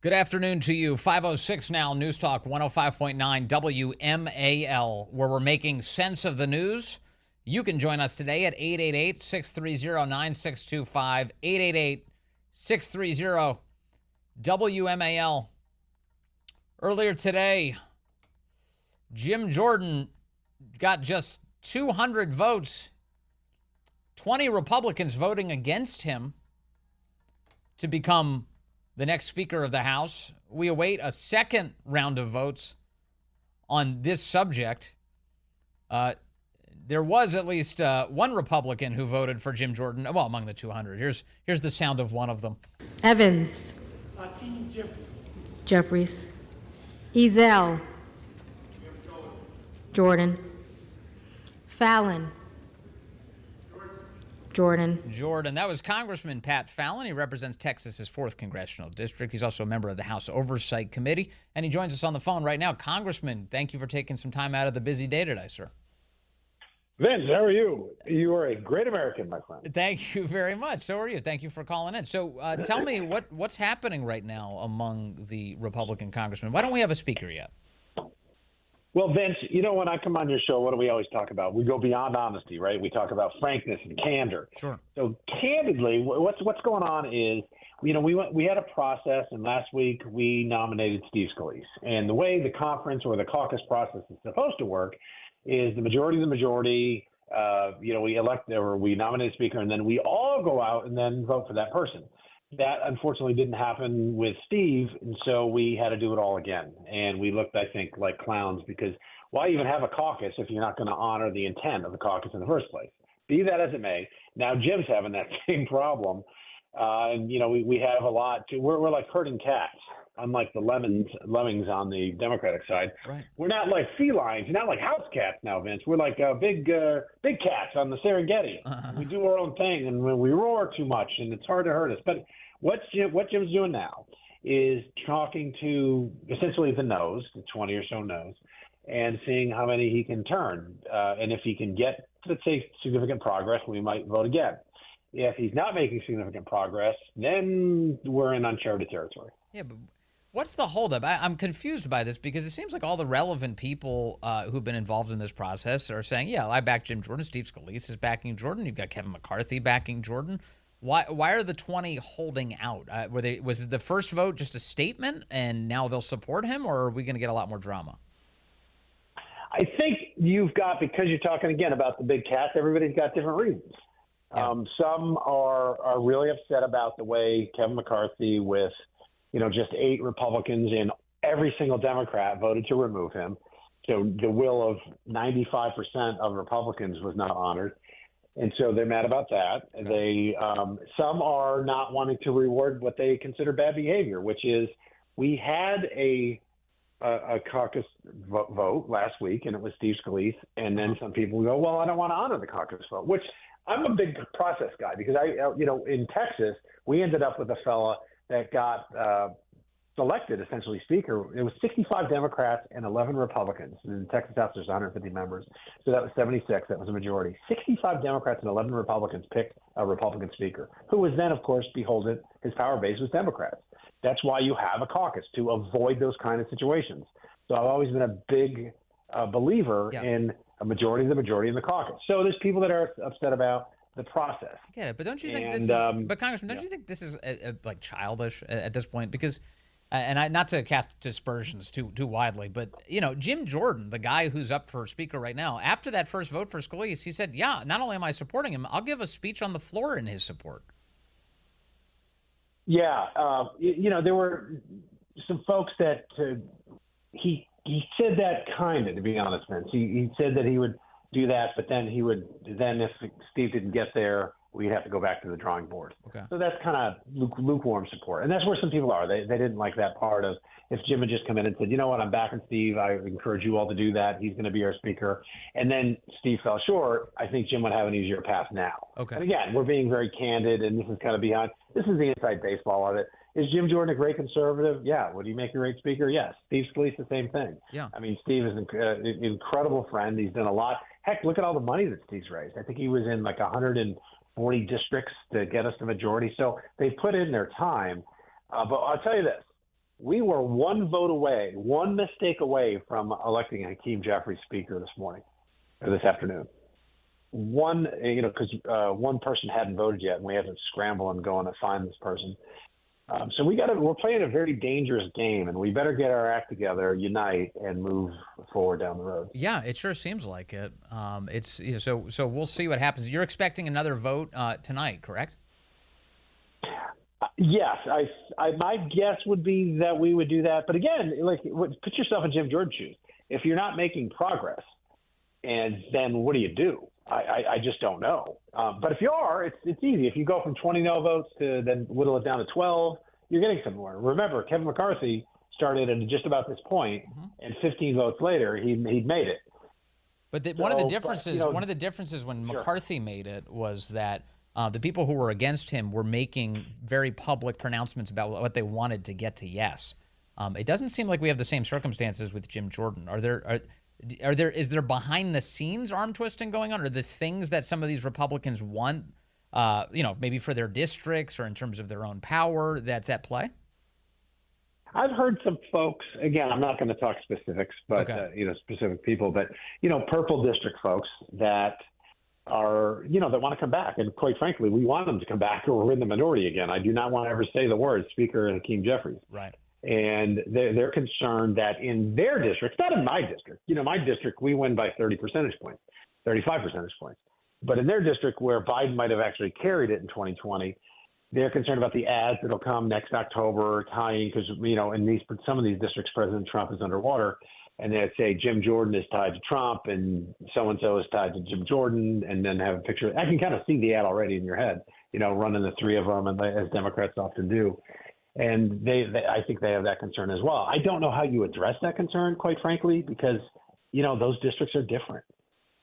Good afternoon to you. 5:06 now, News Talk 105.9 WMAL, where we're making sense of the news. You can join us today at 888-630-9625, 888-630-WMAL. Earlier today, Jim Jordan got just 200 votes, 20 Republicans voting against him to become the next Speaker of the House. We await a second round of votes on this subject. There was at least one Republican who voted for Jim Jordan, well, among the 200. Here's the sound of one of them. Evans. Jeffries. Ezell. Jordan. Fallon. Jordan. That was Congressman Pat Fallon. He represents Texas's 4th Congressional District. He's also a member of the House Oversight Committee, and he joins us on the phone right now. Congressman, thank you for taking some time out of the busy day today, sir. Vince, how are you? You are a great American, my friend. Thank you very much. So are you. Thank you for calling in. So tell me what's happening right now among the Republican congressmen. Why don't we have a speaker yet? Well, Vince, you know, when I come on your show, what do we always talk about? We go beyond honesty, right? We talk about frankness and candor. Sure. So candidly, what's going on is, you know, we had a process, and last week we nominated Steve Scalise. And the way the conference or the caucus process is supposed to work is the majority, we elect or we nominate a speaker, and then we all go out and then vote for that person. That unfortunately didn't happen with Steve, and so we had to do it all again. And we looked, I think, like clowns, because why even have a caucus if you're not going to honor the intent of the caucus in the first place? Be that as it may, now Jim's having that same problem. And, you know, we have a lot to, we're like herding cats, unlike the lemmings on the Democratic side. Right. We're not like felines, not like house cats now, Vince. We're like big cats on the Serengeti. Uh-huh. We do our own thing, and we roar too much, and it's hard to hurt us. But what Jim's doing now is talking to essentially the no's, the 20 or so no's, and seeing how many he can turn. And if he can get, let's say, significant progress, we might vote again. If he's not making significant progress, then we're in uncharted territory. Yeah, but what's the holdup? I'm confused by this, because it seems like all the relevant people who've been involved in this process are saying, yeah, I back Jim Jordan. Steve Scalise is backing Jordan. You've got Kevin McCarthy backing Jordan. Why are the 20 holding out? Was the first vote just a statement and now they'll support him, or are we going to get a lot more drama? I think you've got, because you're talking again about the big cats, everybody's got different reasons. Yeah. Some are really upset about the way Kevin McCarthy, with just 8 Republicans and every single Democrat, voted to remove him. So the will of 95% of Republicans was not honored. And so they're mad about that. They some are not wanting to reward what they consider bad behavior, which is, we had a caucus vote last week, and it was Steve Scalise. And then some people go, well, I don't want to honor the caucus vote, which I'm a big process guy, because in Texas, we ended up with a fella that got selected essentially speaker. It was 65 Democrats and 11 Republicans. In the Texas House, there's 150 members. So that was 76. That was a majority. 65 Democrats and 11 Republicans picked a Republican speaker, who was then, of course, beholden. His power base was Democrats. That's why you have a caucus, to avoid those kind of situations. So I've always been a big believer in a majority of the majority in the caucus. So there's people that are upset about the process. I get it, but don't you think this is? But Congressman, don't you think this is like childish at this point? Because, not to cast dispersions too widely, but Jim Jordan, the guy who's up for speaker right now, after that first vote for Scalise, he said, "Yeah, not only am I supporting him, I'll give a speech on the floor in his support." Yeah, there were some folks that he said that kind of, to be honest, Vince. He said that he would do that, but then if Steve didn't get there, we'd have to go back to the drawing board. Okay. So that's kind of lukewarm support. And that's where some people are. They didn't like that part of, if Jim had just come in and said, you know what, I'm backing Steve, I encourage you all to do that, he's going to be our speaker, and then Steve fell short, I think Jim would have an easier path now. Okay. And again, we're being very candid, and this is kind of this is the inside baseball of it. Is Jim Jordan a great conservative? Yeah. Would he make a great speaker? Yes. Steve Scalise, the same thing. Yeah. I mean, Steve is an incredible friend. He's done a lot. Heck, look at all the money that Steve's raised. I think he was in like 140 districts to get us the majority. So they put in their time. But I'll tell you this. We were one vote away, one mistake away from electing Hakeem Jeffries Speaker this morning, or this afternoon. One, because one person hadn't voted yet, and we had to scramble and go on to find this person. So we're playing a very dangerous game, and we better get our act together, unite, and move forward down the road. Yeah, it sure seems like it. So we'll see what happens. You're expecting another vote tonight, correct? Yes, my guess would be that we would do that. But again, put yourself in Jim Jordan's shoes. If you're not making progress, and then what do you do? I just don't know. But if you are, it's easy. If you go from 20 no votes to then whittle it down to 12, you're getting somewhere. Remember, Kevin McCarthy started at just about this point, and 15 votes later, he'd made it. But one of the differences when McCarthy made it was that the people who were against him were making very public pronouncements about what they wanted to get to yes. It doesn't seem like we have the same circumstances with Jim Jordan. Is there behind the scenes arm twisting going on? Or the things that some of these Republicans want, maybe for their districts or in terms of their own power, that's at play? I've heard some folks, again, I'm not going to talk specifics, but, specific people, but, purple district folks that are, that want to come back. And quite frankly, we want them to come back or we're in the minority again. I do not want to ever say the words Speaker Hakeem Jeffries. Right. And they're concerned that in their districts, not in my district, my district, we win by 30 percentage points, 35 percentage points. But in their district where Biden might have actually carried it in 2020, they're concerned about the ads that'll come next October, tying, because, in some of these districts, President Trump is underwater. And they'd say Jim Jordan is tied to Trump and so-and-so is tied to Jim Jordan, and then have a picture. I can kind of see the ad already in your head, running the three of them, and as Democrats often do. And I think they have that concern as well. I don't know how you address that concern, quite frankly, because, those districts are different.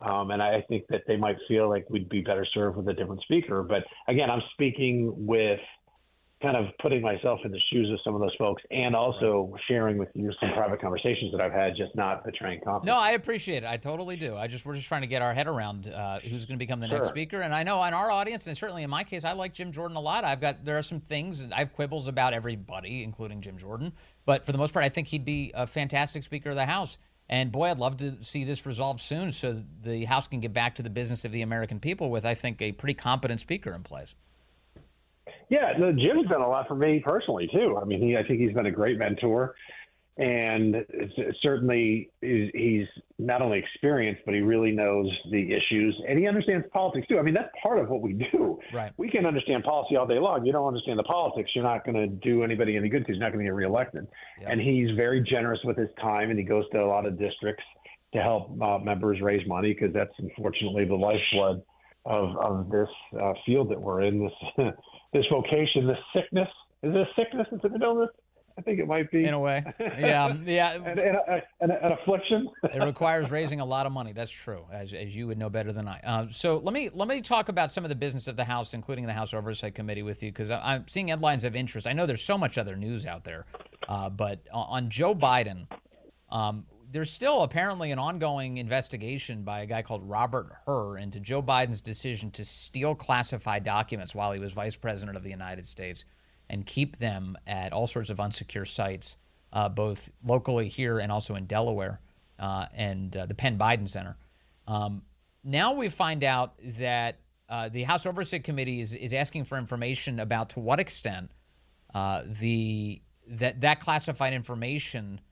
And I think that they might feel like we'd be better served with a different speaker. But again, I'm speaking with kind of putting myself in the shoes of some of those folks and also sharing with you some private conversations that I've had, just not betraying confidence. No, I appreciate it. I totally do. We're just trying to get our head around who's going to become the next speaker. And I know in our audience, and certainly in my case, I like Jim Jordan a lot. There are some things, I have quibbles about everybody, including Jim Jordan. But for the most part, I think he'd be a fantastic Speaker of the House. And boy, I'd love to see this resolved soon so the House can get back to the business of the American people with, I think, a pretty competent speaker in place. Yeah, no, Jim's done a lot for me personally, too. I mean, I think he's been a great mentor. And certainly he's not only experienced, but he really knows the issues. And he understands politics, too. I mean, that's part of what we do. Right. We can understand policy all day long. You don't understand the politics, you're not going to do anybody any good because you're not going to get reelected. Yep. And he's very generous with his time, and he goes to a lot of districts to help members raise money, because that's unfortunately the lifeblood of this field that we're in, this vocation, this sickness. Is it a sickness instead of an illness? I think it might be. In a way. Yeah. An affliction. It requires raising a lot of money. That's true, as you would know better than I. So let me talk about some of the business of the House, including the House Oversight Committee with you, because I'm seeing headlines of interest. I know there's so much other news out there, but on Joe Biden, there's still apparently an ongoing investigation by a guy called Robert Hur into Joe Biden's decision to steal classified documents while he was vice president of the United States and keep them at all sorts of unsecure sites, both locally here and also in Delaware and the Penn Biden Center. Now we find out that the House Oversight Committee is asking for information about to what extent that classified information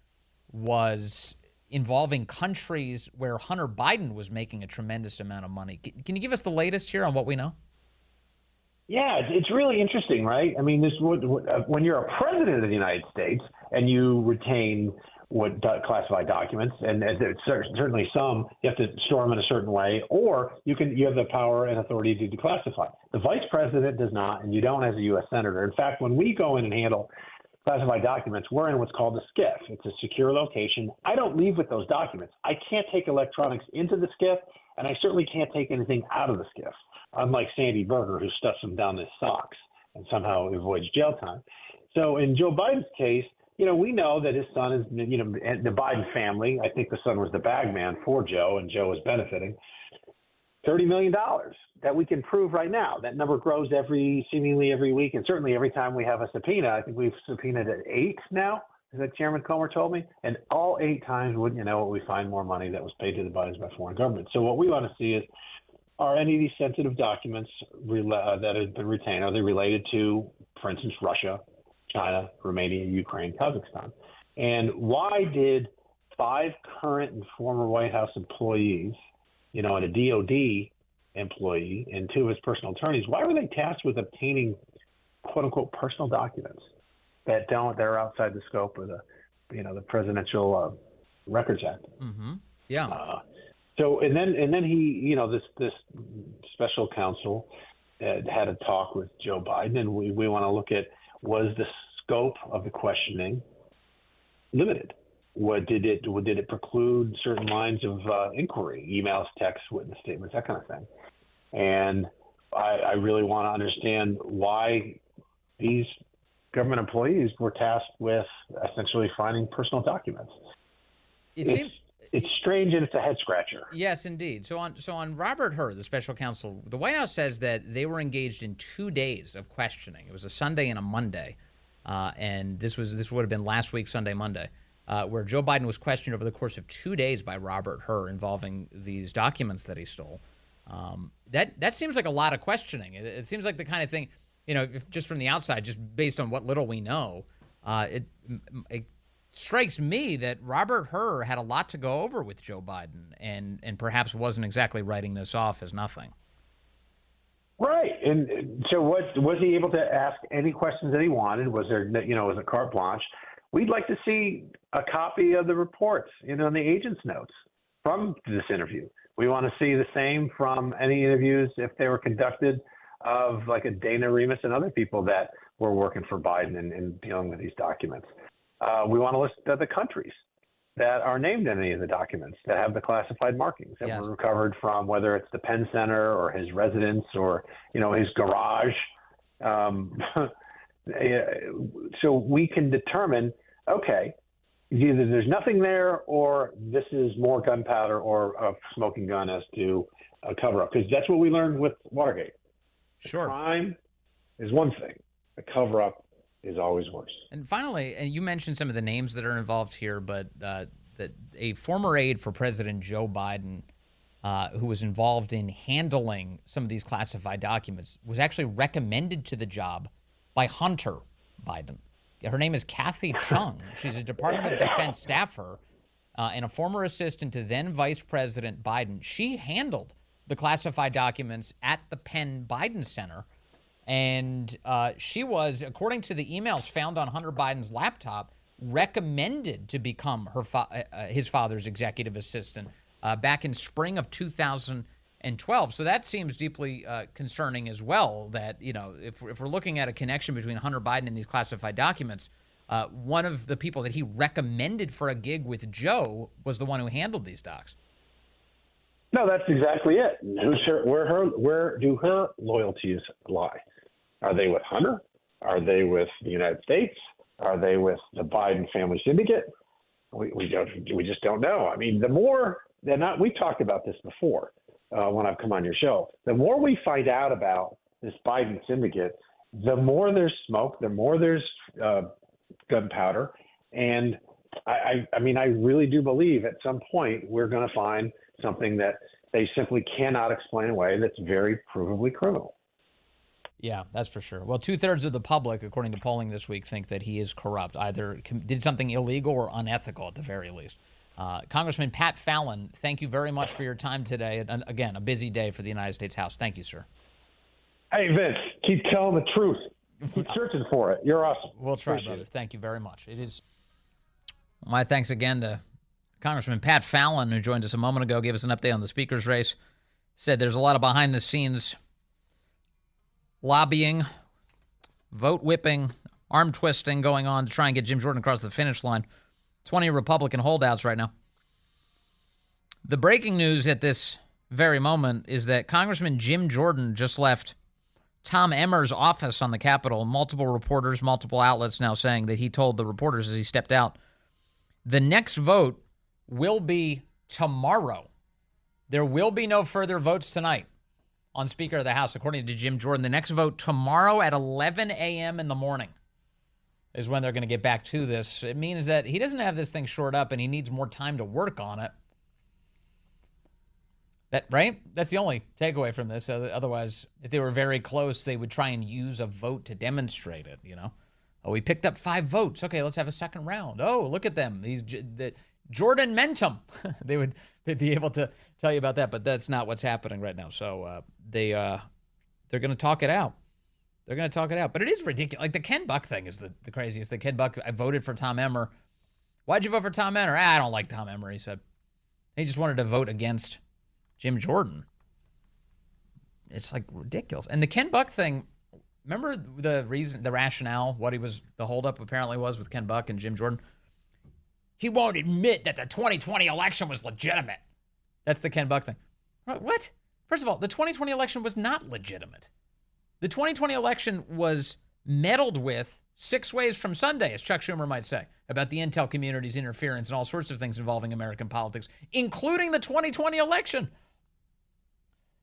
was involving countries where Hunter Biden was making a tremendous amount of money. Can you give us the latest here on what we know? Yeah, it's really interesting, right? I mean, when you're a president of the United States and you retain classified documents, and certainly some, you have to store them in a certain way, or you have the power and authority to declassify. The vice president does not, and you don't as a U.S. senator. In fact, when we go in and handle classified documents, we're in what's called a SCIF. It's a secure location. I don't leave with those documents. I can't take electronics into the SCIF, and I certainly can't take anything out of the SCIF, unlike Sandy Berger, who stuffs them down his socks and somehow avoids jail time. So in Joe Biden's case, we know that his son is, the Biden family, I think the son was the bag man for Joe, and Joe is benefiting, $30 million that we can prove right now. That number grows seemingly every week, and certainly every time we have a subpoena. I think we've subpoenaed at 8 now that Chairman Comer told me, and all 8 times, wouldn't you know it, we find more money that was paid to the Bidens by foreign governments. So what we want to see is, are any of these sensitive documents that have been retained, are they related to, for instance, Russia, China, Romania, Ukraine, Kazakhstan? And why did 5 current and former White House employees, and a DOD employee and 2 of his personal attorneys, why were they tasked with obtaining quote unquote personal documents they're outside the scope of the Presidential Records Act? Mm-hmm. Yeah. So and then he, this special counsel had a talk with Joe Biden, and we want to look at, was the scope of the questioning limited? What did it preclude certain lines of inquiry, emails, texts, witness statements, that kind of thing? And I really want to understand why these government employees were tasked with essentially finding personal documents. It's strange, and it's a head scratcher. Yes, indeed. So on Robert Hur, the special counsel, the White House says that they were engaged in 2 days of questioning. It was a Sunday and a Monday, and this would have been last week, Sunday, Monday, where Joe Biden was questioned over the course of 2 days by Robert Hur involving these documents that he stole. That seems like a lot of questioning. It seems like the kind of thing, if just from the outside, just based on what little we know, it strikes me that Robert Hur had a lot to go over with Joe Biden and perhaps wasn't exactly writing this off as nothing. Right. And so was he able to ask any questions that he wanted? Was there, was it carte blanche? We'd like to see a copy of the reports, and the agent's notes from this interview. We want to see the same from any interviews, if they were conducted, of like a Dana Remus and other people that were working for Biden and dealing with these documents. We want to list the countries that are named in any of the documents that have the classified markings that were recovered from, whether it's the Penn Center or his residence or, his garage. So we can determine, okay, either there's nothing there or this is more gunpowder or a smoking gun as to a cover-up. Because that's what we learned with Watergate. Sure. Crime is one thing. The cover-up is always worse. And finally, and you mentioned some of the names that are involved here, but that a former aide for President Joe Biden, who was involved in handling some of these classified documents, was actually recommended to the job by Hunter Biden. Her name is Kathy Chung. She's a Department of Defense staffer and a former assistant to then Vice President Biden. She handled the classified documents at the Penn Biden Center. And she was, according to the emails found on Hunter Biden's laptop, recommended to become his father's executive assistant back in spring of 2012. So that seems deeply concerning as well, that, if we're looking at a connection between Hunter Biden and these classified documents, one of the people that he recommended for a gig with Joe was the one who handled these docs. No, that's exactly it. Where do her loyalties lie? Are they with Hunter? Are they with the United States? Are they with the Biden family syndicate? We just don't know. I mean, the more we talked about this before when I've come on your show. The more we find out about this Biden syndicate, the more there's smoke, the more there's gunpowder, and I mean, I really do believe at some point we're going to find something that they simply cannot explain away that's very provably criminal. Yeah, that's for sure. Well, 2/3 of the public, according to polling this week, think that he is corrupt, either did something illegal or unethical at the very least. Congressman Pat Fallon, thank you very much for your time today. And again, a busy day for the United States House. Thank you, sir. Hey, Vince, keep telling the truth. Keep searching for it. You're awesome. We'll try, brother. Thank you very much. It is my thanks again to Congressman Pat Fallon, who joined us a moment ago, gave us an update on the speaker's race. Said there's a lot of behind-the-scenes lobbying, vote whipping, arm twisting going on to try and get Jim Jordan across the finish line. 20 Republican holdouts right now. The breaking news at this very moment is that Congressman Jim Jordan just left Tom Emmer's office on the Capitol. Multiple reporters, multiple outlets now saying that he told the reporters as he stepped out, the next vote will be tomorrow. There will be no further votes tonight on Speaker of the House, according to Jim Jordan. The next vote tomorrow at 11 a.m. in the morning. is when they're going to get back to this. It means that he doesn't have this thing shored up and he needs more time to work on it. Right? That's the only takeaway from this. Otherwise, if they were very close, they would try and use a vote to demonstrate it, Oh, we picked up 5 votes. Okay, let's have a second round. Oh, look at them. Jordan Mentum. They would be able to tell you about that, but that's not what's happening right now. So they're going to talk it out. They're going to talk it out. But it is ridiculous. Like the Ken Buck thing is the craziest. The Ken Buck, I voted for Tom Emmer. Why'd you vote for Tom Emmer? I don't like Tom Emmer, he said. He just wanted to vote against Jim Jordan. It's like ridiculous. And the Ken Buck thing, remember the rationale, the holdup apparently was with Ken Buck and Jim Jordan? He won't admit that the 2020 election was legitimate. That's the Ken Buck thing. What? First of all, the 2020 election was not legitimate. The 2020 election was meddled with 6 ways from Sunday, as Chuck Schumer might say, about the intel community's interference and all sorts of things involving American politics, including the 2020 election.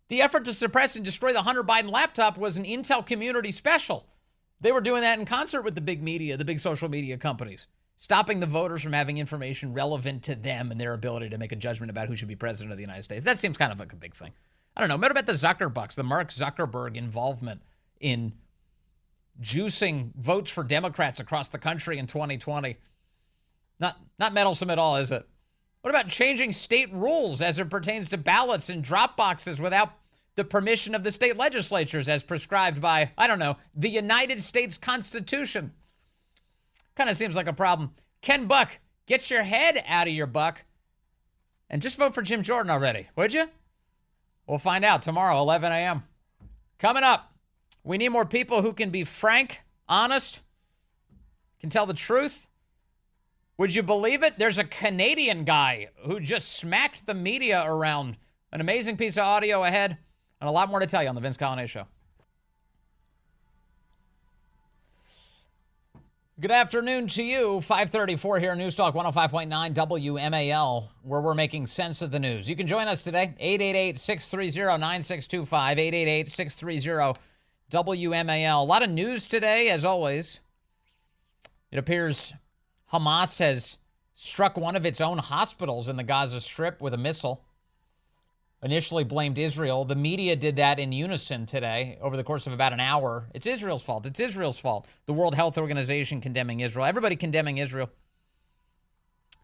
The effort to suppress and destroy the Hunter Biden laptop was an intel community special. They were doing that in concert with the big media, the big social media companies, stopping the voters from having information relevant to them and their ability to make a judgment about who should be president of the United States. That seems kind of like a big thing. I don't know. What about the Zuckerbucks, the Mark Zuckerberg involvement in juicing votes for Democrats across the country in 2020? Not meddlesome at all, is it? What about changing state rules as it pertains to ballots and drop boxes without the permission of the state legislatures as prescribed by, I don't know, the United States Constitution? Kind of seems like a problem. Ken Buck, get your head out of your buck and just vote for Jim Jordan already, would you? We'll find out tomorrow, 11 a.m. Coming up, we need more people who can be frank, honest, can tell the truth. Would you believe it? There's a Canadian guy who just smacked the media around. An amazing piece of audio ahead and a lot more to tell you on the Vince Coglianese Show. Good afternoon to you. 534 here, News Talk 105.9 WMAL, where we're making sense of the news. You can join us today, 888-630-9625, 888-630-WMAL. A lot of news today, as always. It appears Hamas has struck one of its own hospitals in the Gaza Strip with a missile. Initially blamed Israel. The media did that in unison today over the course of about an hour. It's Israel's fault. It's Israel's fault. The World Health Organization condemning Israel. Everybody condemning Israel.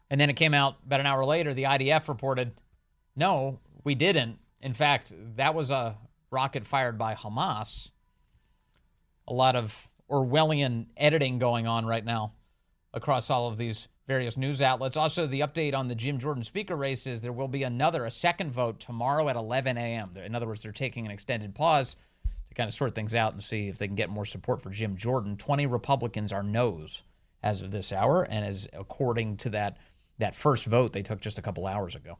And then it came out about an hour later. The IDF reported, no, we didn't. In fact, that was a rocket fired by Hamas. A lot of Orwellian editing going on right now across all of these various news outlets. Also, the update on the Jim Jordan speaker race is there will be a second vote tomorrow at 11 a.m. In other words, they're taking an extended pause to kind of sort things out and see if they can get more support for Jim Jordan. 20 Republicans are no's as of this hour, and as according to that first vote they took just a couple hours ago.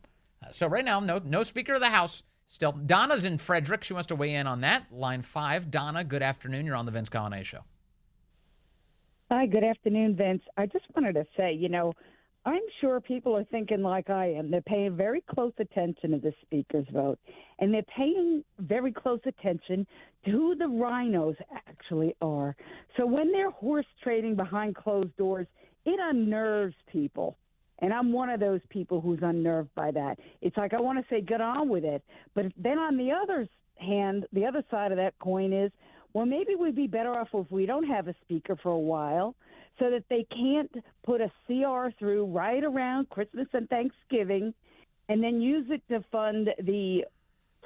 So right now, no Speaker of the House. Still, Donna's in Frederick. She wants to weigh in on that. Line 5. Donna, good afternoon. You're on the Vince Coglianese Show. Hi, good afternoon, Vince. I just wanted to say, I'm sure people are thinking like I am. They're paying very close attention to the speaker's vote, and they're paying very close attention to who the rhinos actually are. So when they're horse trading behind closed doors, it unnerves people. And I'm one of those people who's unnerved by that. It's like I want to say get on with it. But then on the other hand, the other side of that coin is, well, maybe we'd be better off if we don't have a speaker for a while so that they can't put a CR through right around Christmas and Thanksgiving and then use it to fund the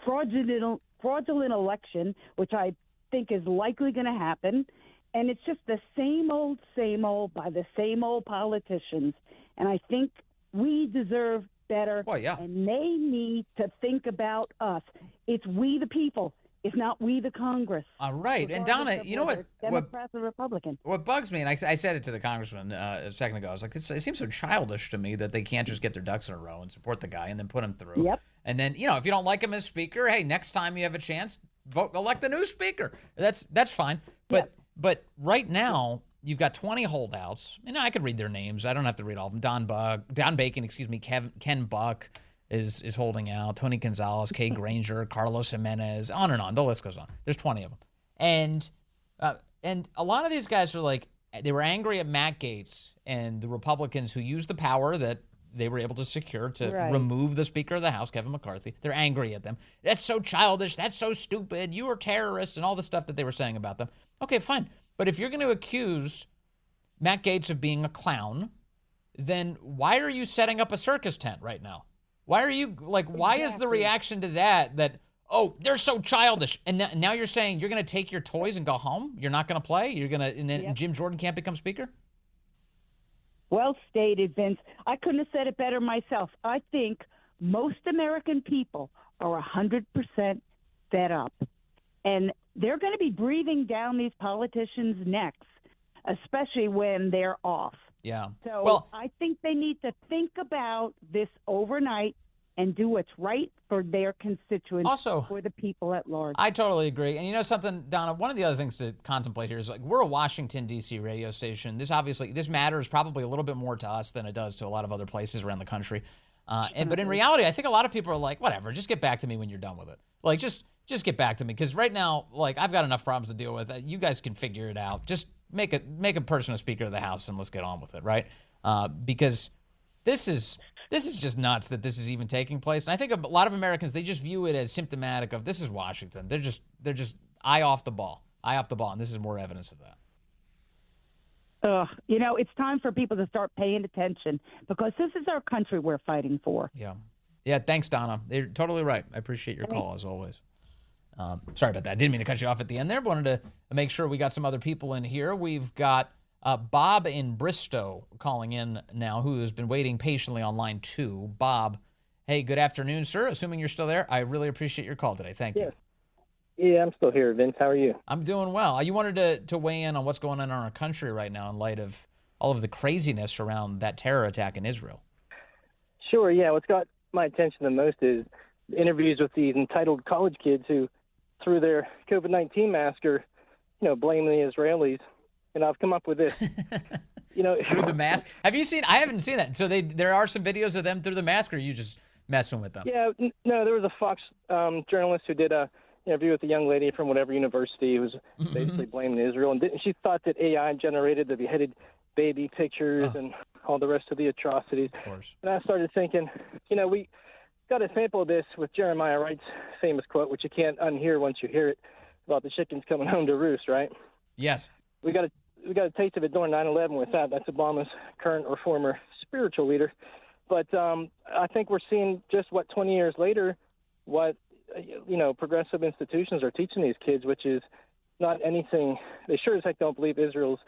fraudulent election, which I think is likely going to happen. And it's just the same old by the same old politicians. And I think we deserve better. Well, yeah. And they need to think about us. It's we the people. It's not we the Congress. All right. And Donna, you know what? Democrats or Republicans. What bugs me, and I said it to the Congressman a second ago, I was like, it seems so childish to me that they can't just get their ducks in a row and support the guy and then put him through. Yep. And then, if you don't like him as speaker, hey, next time you have a chance, elect a new speaker. That's fine. But right now, you've got 20 holdouts. And I could read their names. I don't have to read all of them. Don Bacon, Ken Buck is holding out. Tony Gonzalez, Kay Granger, Carlos Jimenez, on and on. The list goes on. There's 20 of them. And a lot of these guys are like, They were angry at Matt Gaetz and the Republicans who used the power that they were able to secure to remove the Speaker of the House, Kevin McCarthy. They're angry at them. That's so childish. That's so stupid. You are terrorists and all the stuff that they were saying about them. Okay, fine. But if you're going to accuse Matt Gaetz of being a clown, then why are you setting up a circus tent right now? Why are you, why is the reaction to that, oh, they're so childish? And now you're saying you're going to take your toys and go home? You're not going to play? And then Jim Jordan can't become Speaker? Well stated, Vince. I couldn't have said it better myself. I think most American people are 100% fed up. And they're going to be breathing down these politicians' necks, especially when they're off. Yeah. So I think they need to think about this overnight and do what's right for their constituents, also for the people at large. I totally agree. And you know something, Donna, one of the other things to contemplate here is we're a Washington, D.C. radio station. This matters probably a little bit more to us than it does to a lot of other places around the country. But in reality, I think a lot of people are like, whatever, just get back to me when you're done with it. Just get back to me. Because right now, I've got enough problems to deal with. You guys can figure it out. Just make a person a Speaker of the House and let's get on with it, right? Because this is just nuts that this is even taking place. And I think a lot of Americans, they just view it as symptomatic of this is Washington. They're just eye off the ball. And this is more evidence of that. It's time for people to start paying attention because this is our country we're fighting for. Yeah. Thanks, Donna. You're totally right. I appreciate your call as always. Sorry about that. I didn't mean to cut you off at the end there, but wanted to make sure we got some other people in here. We've got Bob in Bristow calling in now, who has been waiting patiently on line 2. Bob, hey, good afternoon, sir. Assuming you're still there, I really appreciate your call today. Thank you. Yeah, I'm still here, Vince. How are you? I'm doing well. You wanted to weigh in on what's going on in our country right now in light of all of the craziness around that terror attack in Israel. Sure, yeah. What's got my attention the most is interviews with these entitled college kids who, through their COVID-19 mask, are, blaming the Israelis. And I've come up with this. Through the mask? Have you seen? I haven't seen that. So there are some videos of them through the mask, or are you just messing with them? Yeah, no, there was a Fox journalist who did a interview with a young lady from whatever university who was basically blaming Israel. And she thought that AI generated the beheaded baby pictures and all the rest of the atrocities. Of course. And I started thinking, we got a sample of this with Jeremiah Wright's famous quote, which you can't unhear once you hear it, about the chickens coming home to roost, right? Yes. We got a taste of it during 9/11 with that. That's Obama's current or former spiritual leader. But I think we're seeing just 20 years later, what progressive institutions are teaching these kids, which is not anything. They sure as heck don't believe Israel's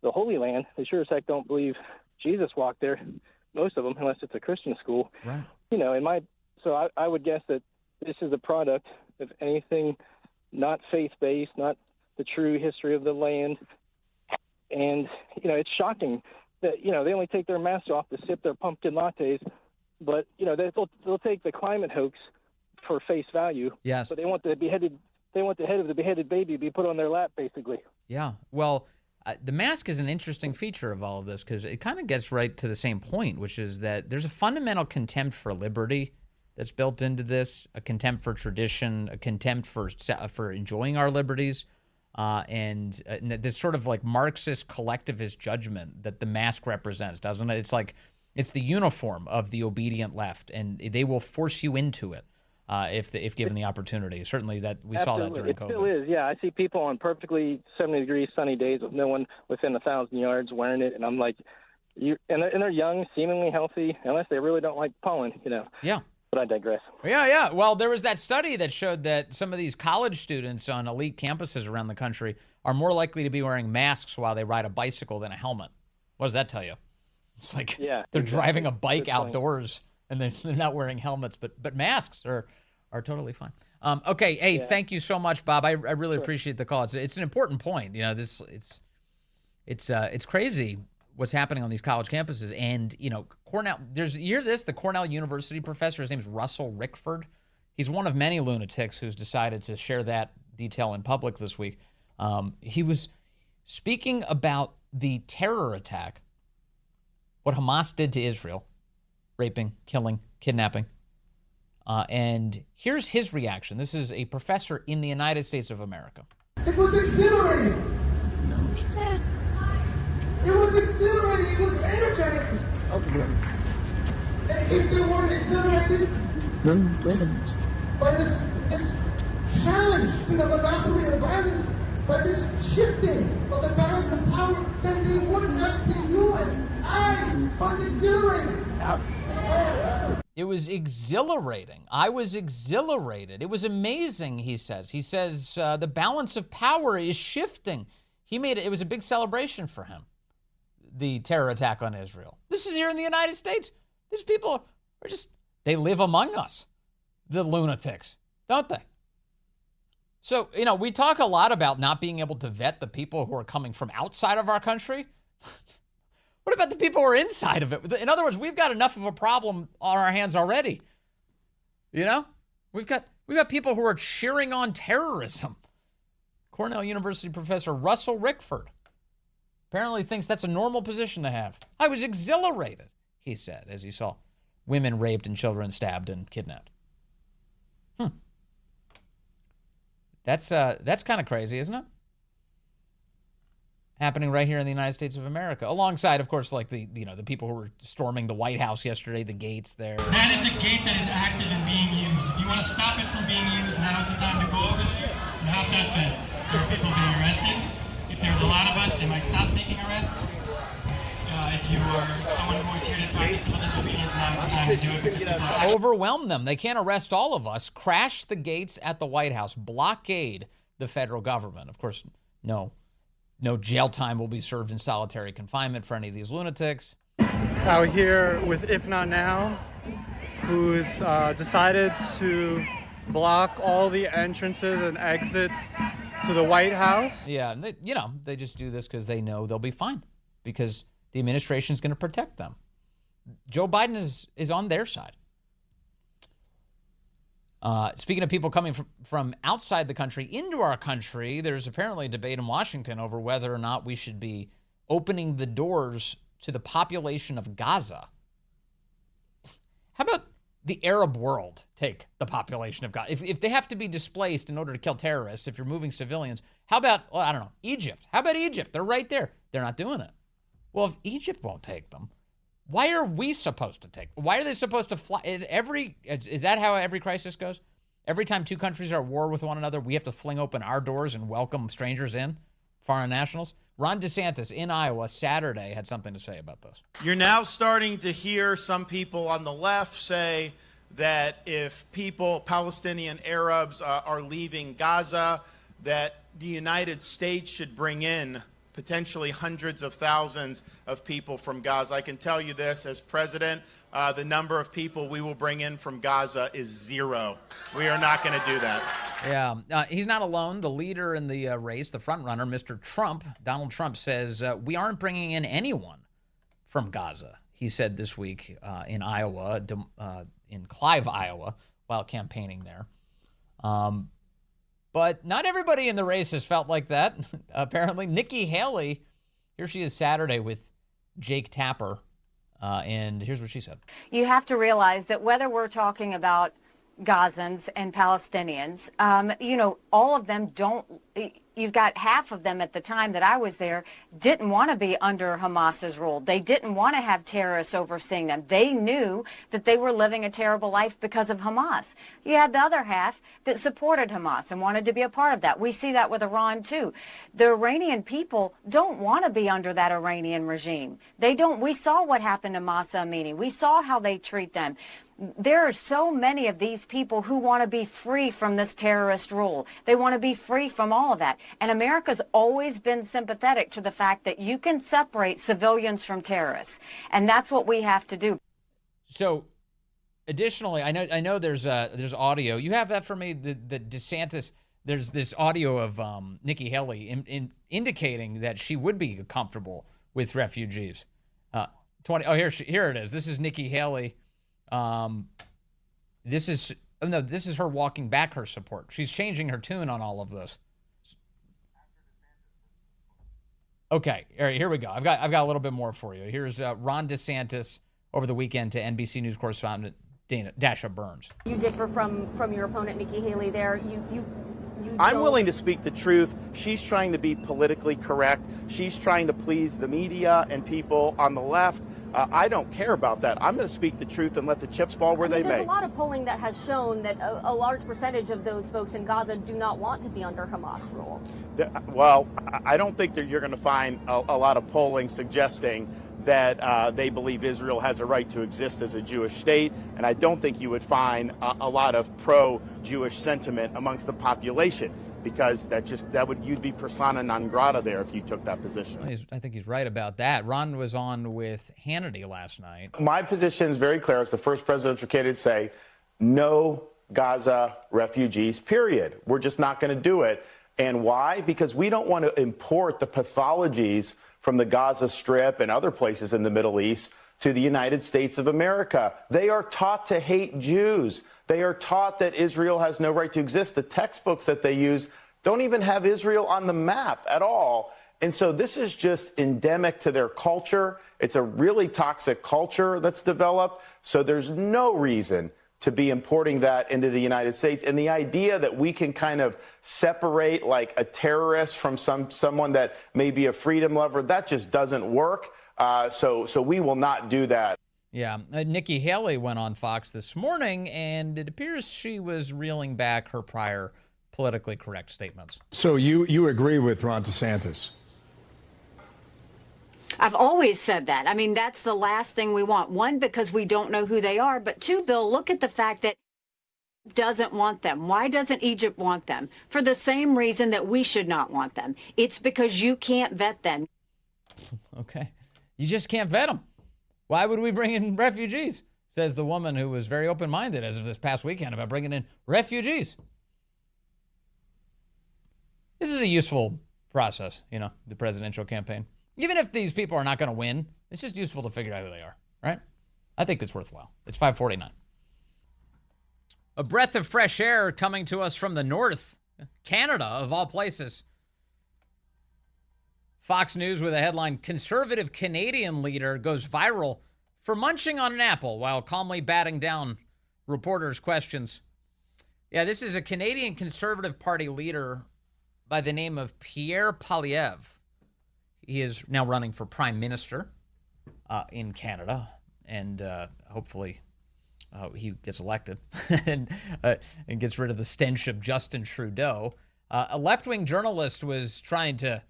the Holy Land. They sure as heck don't believe Jesus walked there. Most of them, unless it's a Christian school. Right. So I would guess that this is a product of anything not faith-based, not the true history of the land. And, it's shocking that, they only take their masks off to sip their pumpkin lattes, but, they'll take the climate hoax for face value. Yes. But they want the head of the beheaded baby to be put on their lap, basically. Yeah. Well, the mask is an interesting feature of all of this because it kind of gets right to the same point, which is that there's a fundamental contempt for liberty that's built into this, a contempt for tradition, a contempt for enjoying our liberties. And this sort of Marxist collectivist judgment that the mask represents, doesn't it? It's the uniform of the obedient left, and they will force you into it if given the opportunity. Certainly, that we saw that during COVID. It still is. Yeah, I see people on perfectly 70-degree sunny days with no one within 1,000 yards wearing it, and I'm like, and they're young, seemingly healthy, unless they really don't like pollen, Yeah. But I digress. Yeah. Well, there was that study that showed that some of these college students on elite campuses around the country are more likely to be wearing masks while they ride a bicycle than a helmet. What does that tell you? It's they're driving a bike outdoors and they're not wearing helmets, but masks are totally fine. Okay, hey, Thank you so much, Bob. I really appreciate the call. It's an important point. It's crazy what's happening on these college campuses. And, Cornell, the Cornell University professor, his name's Russell Rickford. He's one of many lunatics who's decided to share that detail in public this week. He was speaking about the terror attack, what Hamas did to Israel, raping, killing, kidnapping. And here's his reaction. This is a professor in the United States of America. It was exhilarating. of them. And if they weren't exhilarated by this challenge to the monopoly of violence, by this shifting of the balance of power, then they would not be human. I was exhilarated. It was exhilarating. I was exhilarated. It was amazing, he says. He says the balance of power is shifting. It was a big celebration for him, the terror attack on Israel. This is here in the United States. These people are they live among us, the lunatics, don't they? So, we talk a lot about not being able to vet the people who are coming from outside of our country. What about the people who are inside of it? In other words, we've got enough of a problem on our hands already. We've got people who are cheering on terrorism. Cornell University professor Russell Rickford apparently thinks that's a normal position to have. I was exhilarated, he said, as he saw women raped and children stabbed and kidnapped. That's kind of crazy, isn't it? Happening right here in the United States of America, alongside, of course, like the people who were storming the White House yesterday, the gates there. That is a gate that is active and being used. If you want to stop it from being used, now's the time to go over there and hop that fence. There are people being arrested. If there's a lot of us, they might stop making arrests. If you are someone who is here to practice civil disobedience, now's the time to do it because people are overwhelm them. They can't arrest all of us. Crash the gates at the White House. Blockade the federal government. Of course, no jail time will be served in solitary confinement for any of these lunatics. Out here with If Not Now, who's decided to block all the entrances and exits to the White House. Yeah, and they just do this because they know they'll be fine, because the administration is going to protect them. Joe Biden is on their side. Speaking of people coming from outside the country into our country, there's apparently a debate in Washington over whether or not we should be opening the doors to the population of Gaza. How about the Arab world take the population of Gaza? If they have to be displaced in order to kill terrorists, if you're moving civilians, how about, I don't know, Egypt? How about Egypt? They're right there. They're not doing it. Well, if Egypt won't take them, why are we supposed to take them? Why are they supposed to fly? Is that how every crisis goes? Every time two countries are at war with one another, we have to fling open our doors and welcome strangers in, foreign nationals? Ron DeSantis in Iowa Saturday had something to say about this. You're now starting to hear some people on the left say that if Palestinian Arabs are leaving Gaza, that the United States should bring in potentially hundreds of thousands of people from Gaza. I can tell you this, as president, the number of people we will bring in from Gaza is 0. We are not going to do that. Yeah, he's not alone. The leader in the race, the front runner, Mr. Trump, Donald Trump, says, we aren't bringing in anyone from Gaza. He said this week in Iowa, in Clive, Iowa, while campaigning there. But not everybody in the race has felt like that. Apparently, Nikki Haley, here she is Saturday with Jake Tapper, and here's what she said. You have to realize that whether we're talking about Gazans and Palestinians, all of them don't. You've got half of them at the time that I was there didn't want to be under Hamas's rule. They didn't want to have terrorists overseeing them. They knew that they were living a terrible life because of Hamas. You had the other half that supported Hamas and wanted to be a part of that. We see that with Iran, too. The Iranian people don't want to be under that Iranian regime. They don't. We saw what happened to Mahsa Amini. We saw how they treat them. There are so many of these people who want to be free from this terrorist rule. They want to be free from all of that. And America's always been sympathetic to the fact that you can separate civilians from terrorists. And that's what we have to do. So, additionally, I know there's audio. You have that for me, the DeSantis. There's this audio of Nikki Haley indicating that she would be comfortable with refugees. Here it is. This is Nikki Haley. This is her walking back her support. She's changing her tune on all of this. Okay, all right, here we go. I've got a little bit more for you. Here's Ron DeSantis over the weekend to NBC News correspondent Dasha Burns. You differ from your opponent Nikki Haley there. I'm willing to speak the truth. She's trying to be politically correct. She's trying to please the media and people on the left. I don't care about that. I'm going to speak the truth and let the chips fall where they may. There's a lot of polling that has shown that a large percentage of those folks in Gaza do not want to be under Hamas rule. Well, I don't think that you're going to find a lot of polling suggesting that they believe Israel has a right to exist as a Jewish state, and I don't think you would find a lot of pro-Jewish sentiment amongst the population, because you'd be persona non grata there if you took that position. I think he's right about that. Ron was on with Hannity last night. My position is very clear. As the first presidential candidate to say, no Gaza refugees, period. We're just not going to do it. And why? Because we don't want to import the pathologies from the Gaza Strip and other places in the Middle East to the United States of America. They are taught to hate Jews. They are taught that Israel has no right to exist. The textbooks that they use don't even have Israel on the map at all. And so this is just endemic to their culture. It's a really toxic culture that's developed. So there's no reason to be importing that into the United States. And the idea that we can kind of separate like a terrorist from someone that may be a freedom lover, that just doesn't work. So we will not do that. Yeah, Nikki Haley went on Fox this morning, and it appears she was reeling back her prior politically correct statements. So you agree with Ron DeSantis? I've always said that. I mean, that's the last thing we want. One, because we don't know who they are. But two, Bill, look at the fact that doesn't want them. Why doesn't Egypt want them? For the same reason that we should not want them. It's because you can't vet them. Okay. You just can't vet them. Why would we bring in refugees? Says the woman who was very open-minded as of this past weekend about bringing in refugees. This is a useful process, the presidential campaign. Even if these people are not going to win, it's just useful to figure out who they are, right? I think it's worthwhile. It's 5:49. A breath of fresh air coming to us from the north, Canada, of all places. Fox News with a headline, conservative Canadian leader goes viral for munching on an apple while calmly batting down reporters' questions. Yeah, this is a Canadian Conservative Party leader by the name of Pierre Poilievre. He is now running for prime minister in Canada, and hopefully he gets elected and gets rid of the stench of Justin Trudeau. A left-wing journalist was trying to,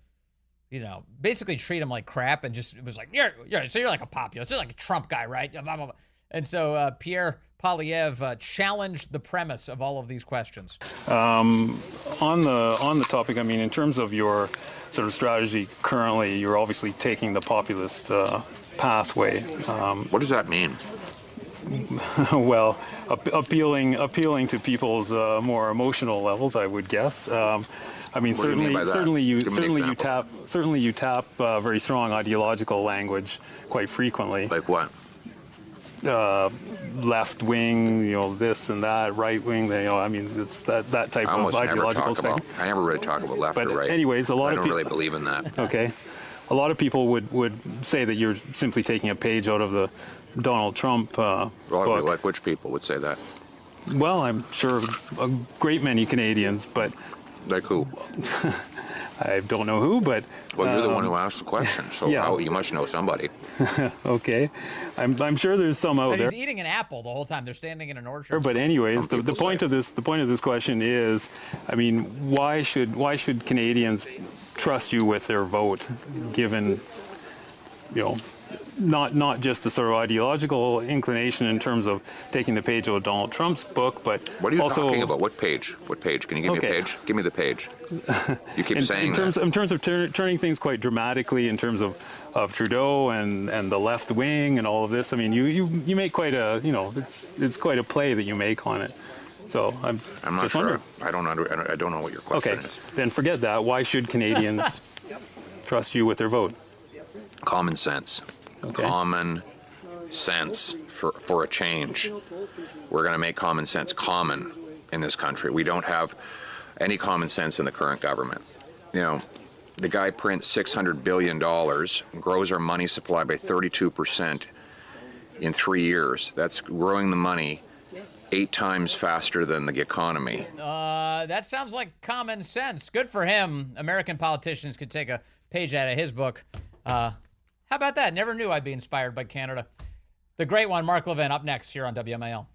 basically treat him like crap, and just it was like, so you're like a populist, you're like a Trump guy, right? Blah, blah, blah. And so Pierre Poilievre challenged the premise of all of these questions. On the topic, I mean, in terms of your sort of strategy currently, you're obviously taking the populist pathway. What does that mean? Well, appealing to people's more emotional levels, I would guess. I mean, certainly you tap very strong ideological language quite frequently. Like what? Left wing, this and that, right wing. I mean, it's that type of ideological thing. I never really talk about left or right. But anyways, a lot of people. I don't really believe in that. Okay, a lot of people would say that you're simply taking a page out of the Donald Trump book. Like which people would say that? Well, I'm sure a great many Canadians, but. Like who? I don't know who, but... Well, you're the one who asked the question, so yeah. You must know somebody. Okay. I'm sure there's some out there. He's eating an apple the whole time. They're standing in an orchard. But anyways, the point of this question is, I mean, why should Canadians trust you with their vote, given, not just the sort of ideological inclination in terms of taking the page out of Donald Trump's book, but what are you also talking about? What page? What page? Can you give me a page? Give me the page. You keep saying in terms of turning things quite dramatically in terms of Trudeau and the left wing and all of this. I mean, you make quite a it's quite a play that you make on it. So I'm not sure. I don't know what your question is. Then forget that. Why should Canadians trust you with their vote? Common sense. Okay. Common sense for a change. We're going to make common sense common in this country. We don't have any common sense in the current government. The guy prints $600 billion, grows our money supply by 32% in 3 years. That's growing the money 8 times faster than the economy. That sounds like common sense. Good for him. American politicians could take a page out of his book. How about that? Never knew I'd be inspired by Canada. The great one, Mark Levin, up next here on WMAL.